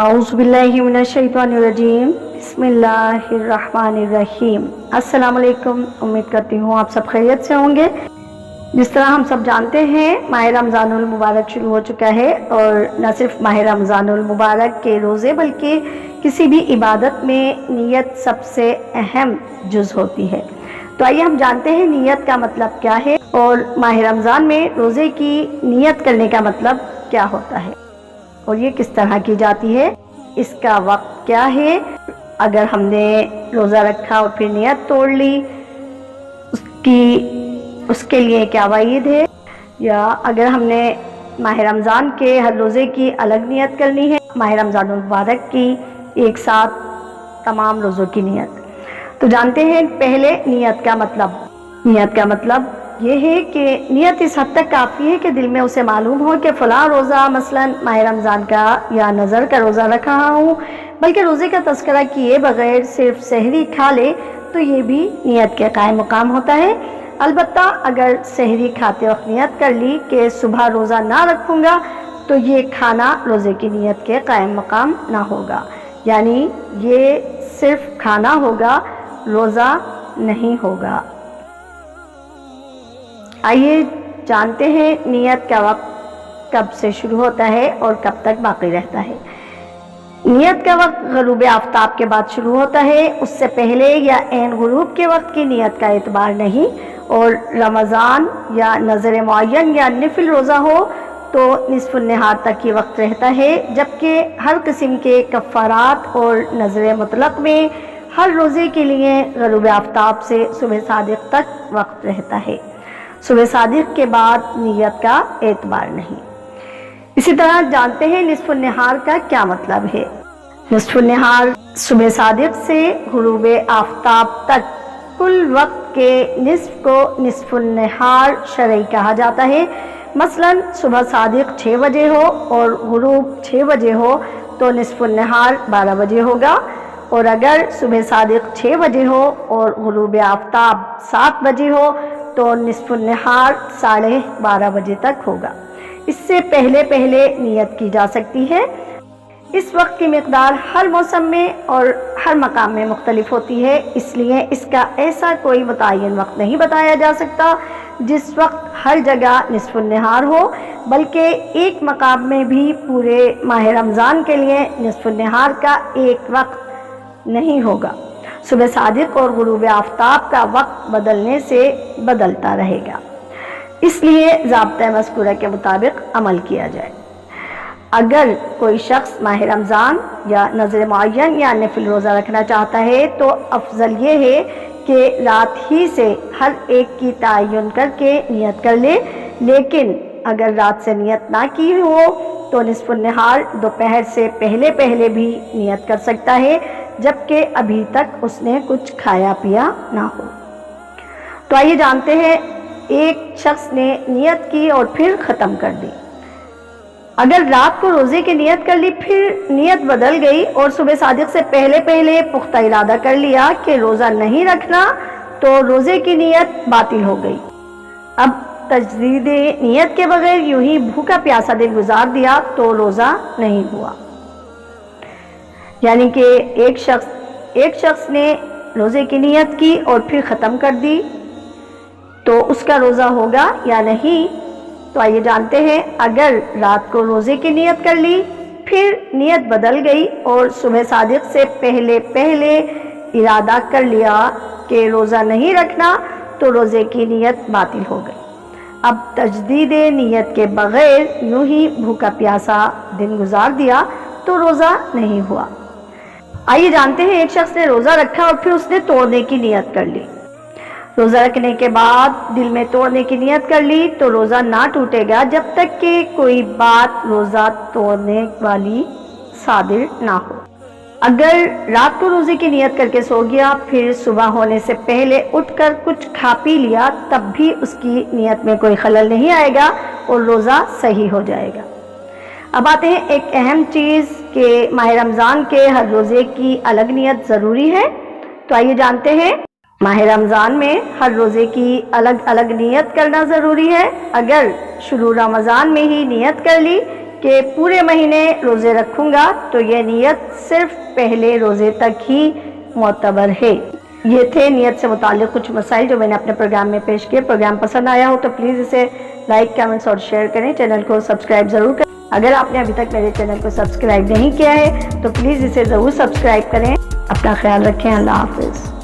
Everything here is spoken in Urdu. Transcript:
اعوذ باللہ من الشیطان الرجیم بسم اللہ الرحمن الرحیم۔ السلام علیکم، امید کرتی ہوں آپ سب خیریت سے ہوں گے۔ جس طرح ہم سب جانتے ہیں ماہ رمضان المبارک شروع ہو چکا ہے، اور نہ صرف ماہ رمضان المبارک کے روزے بلکہ کسی بھی عبادت میں نیت سب سے اہم جز ہوتی ہے۔ تو آئیے ہم جانتے ہیں نیت کا مطلب کیا ہے، اور ماہ رمضان میں روزے کی نیت کرنے کا مطلب کیا ہوتا ہے، اور یہ کس طرح کی جاتی ہے، اس کا وقت کیا ہے، اگر ہم نے روزہ رکھا اور پھر نیت توڑ لی اس کے لیے کیا وعید ہے، یا اگر ہم نے ماہ رمضان کے ہر روزے کی الگ نیت کرنی ہے، ماہ رمضان المبارک کی ایک ساتھ تمام روزوں کی نیت۔ تو جانتے ہیں پہلے نیت کا مطلب۔ نیت کا مطلب یہ ہے کہ نیت اس حد تک کافی ہے کہ دل میں اسے معلوم ہو کہ فلاں روزہ مثلا ماہ رمضان کا یا نظر کا روزہ رکھ رہا ہوں، بلکہ روزے کا تذکرہ کیے بغیر صرف سحری کھا لے تو یہ بھی نیت کے قائم مقام ہوتا ہے۔ البتہ اگر سحری کھاتے وقت نیت کر لی کہ صبح روزہ نہ رکھوں گا تو یہ کھانا روزے کی نیت کے قائم مقام نہ ہوگا، یعنی یہ صرف کھانا ہوگا، روزہ نہیں ہوگا۔ آئیے جانتے ہیں نیت کا وقت کب سے شروع ہوتا ہے اور کب تک باقی رہتا ہے۔ نیت کا وقت غروب آفتاب کے بعد شروع ہوتا ہے، اس سے پہلے یا عین غروب کے وقت کی نیت کا اعتبار نہیں، اور رمضان یا نظر معین یا نفل روزہ ہو تو نصف النہار تک یہ وقت رہتا ہے، جبکہ ہر قسم کے کفارات اور نظر مطلق میں ہر روزے کے لیے غروب آفتاب سے صبح صادق تک وقت رہتا ہے۔ صبح صادق کے بعد نیت کا اعتبار نہیں۔ اسی طرح جانتے ہیں نصف النہار کا کیا مطلب ہے۔ نصف النہار صبح صادق سے غروب آفتاب تک کل وقت کے نصف کو نصف النہار شرعی کہا جاتا ہے۔ مثلا صبح صادق 6 بجے ہو اور غروب 6 بجے ہو تو نصف النہار 12 بجے ہوگا، اور اگر صبح صادق 6 بجے ہو اور غروب آفتاب 7 بجے ہو تو نصف النہار 12:30 بجے تک ہوگا۔ اس سے پہلے نیت کی جا سکتی ہے۔ اس وقت کی مقدار ہر موسم میں اور ہر مقام میں مختلف ہوتی ہے، اس لیے اس کا ایسا کوئی متعین وقت نہیں بتایا جا سکتا جس وقت ہر جگہ نصف النہار ہو، بلکہ ایک مقام میں بھی پورے ماہ رمضان کے لیے نصف النہار کا ایک وقت نہیں ہوگا۔ صبح صادق اور غروب آفتاب کا وقت بدلنے سے بدلتا رہے گا، اس لیے ضابطہ مذکورہ کے مطابق عمل کیا جائے۔ اگر کوئی شخص ماہ رمضان یا نظر معین یا نفل روزہ رکھنا چاہتا ہے تو افضل یہ ہے کہ رات ہی سے ہر ایک کی تعین کر کے نیت کر لے، لیکن اگر رات سے نیت نہ کی ہو تو نصف النہار دوپہر سے پہلے بھی نیت کر سکتا ہے، جبکہ ابھی تک اس نے کچھ کھایا پیا نہ ہو۔ تو آئیے جانتے ہیں ایک شخص نے نیت کی اور پھر ختم کر دی۔ اگر رات کو روزے کی نیت کر لی، پھر نیت بدل گئی اور صبح صادق سے پہلے پختہ ارادہ کر لیا کہ روزہ نہیں رکھنا، تو روزے کی نیت باطل ہو گئی۔ اب تجدید نیت کے بغیر یوں ہی بھوکا پیاسا دن گزار دیا تو روزہ نہیں ہوا۔ یعنی کہ ایک شخص نے روزے کی نیت کی اور پھر ختم کر دی، تو اس کا روزہ ہوگا یا نہیں؟ تو آئیے جانتے ہیں اگر رات کو روزے کی نیت کر لی، پھر نیت بدل گئی اور صبح صادق سے پہلے ارادہ کر لیا کہ روزہ نہیں رکھنا، تو روزے کی نیت باطل ہو گئی۔ اب تجدید نیت کے بغیر یوں ہی بھوکا پیاسا دن گزار دیا تو روزہ نہیں ہوا۔ آئیے جانتے ہیں ایک شخص نے روزہ رکھا اور پھر اس نے توڑنے کی نیت کر لی۔ روزہ رکھنے کے بعد دل میں توڑنے کی نیت کر لی تو روزہ نہ ٹوٹے گا جب تک کہ کوئی بات روزہ توڑنے والی صادر نہ ہو۔ اگر رات کو روزے کی نیت کر کے سو گیا، پھر صبح ہونے سے پہلے اٹھ کر کچھ کھا پی لیا، تب بھی اس کی نیت میں کوئی خلل نہیں آئے گا اور روزہ صحیح ہو جائے گا۔ اب آتے ہیں ایک اہم چیز کہ ماہ رمضان کے ہر روزے کی الگ نیت ضروری ہے۔ تو آئیے جانتے ہیں ماہ رمضان میں ہر روزے کی الگ الگ نیت کرنا ضروری ہے۔ اگر شروع رمضان میں ہی نیت کر لی کہ پورے مہینے روزے رکھوں گا تو یہ نیت صرف پہلے روزے تک ہی معتبر ہے۔ یہ تھے نیت سے متعلق کچھ مسائل جو میں نے اپنے پروگرام میں پیش کیے۔ پروگرام پسند آیا ہو تو پلیز اسے لائک، کمنٹس اور شیئر کریں۔ چینل کو سبسکرائب ضرور کریں۔ اگر آپ نے ابھی تک میرے چینل کو سبسکرائب نہیں کیا ہے تو پلیز اسے ضرور سبسکرائب کریں۔ اپنا خیال رکھیں۔ اللہ حافظ۔